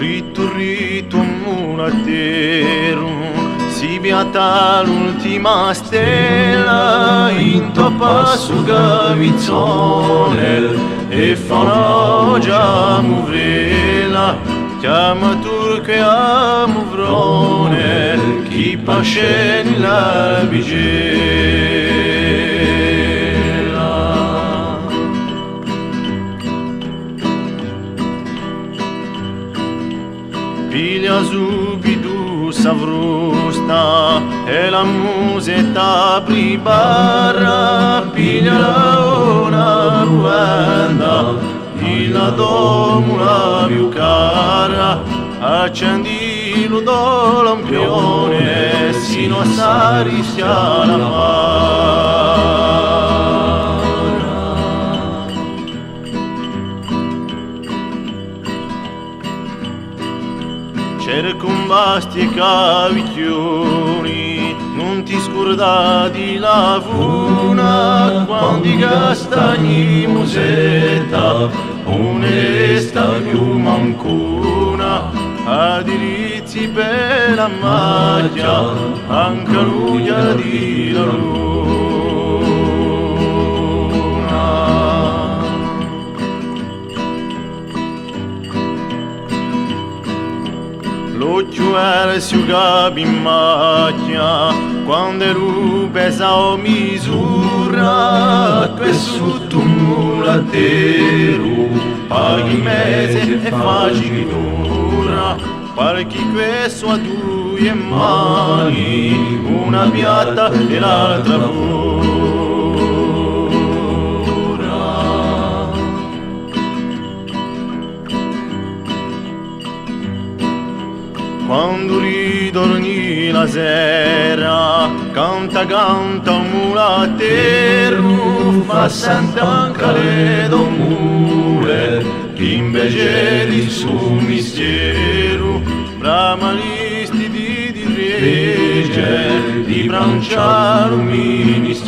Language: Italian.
Ritorrito mulatero, si beata l'ultima stella, intoppa sul gavizzone e fa una già muvrela, chiama turco e a muvrone, chi pasce nella vigela. Piglia subito s'avrusta e la musetta prepara, piglia una ruenda e la domo la più cara, accendilo do lampione sino a saristia la mare. Circombasti e cavicchioni, non ti scordare di lavuna, quando i castagni musetta, onesta più mancuna, a diritti per la macchia, anche l'uglia di la luna. L'occhio era asciugato in macchia, quando ero pesato misura, questo un mulatero, paghi mese e facci dura, perché questo ha due mani, una piatta e l'altra pura. Quando ridorni la sera, canta canta un mulatero, fa sentire anche le domure, che invece di suo mistero, bramalisti di rege, di branciare un ministero.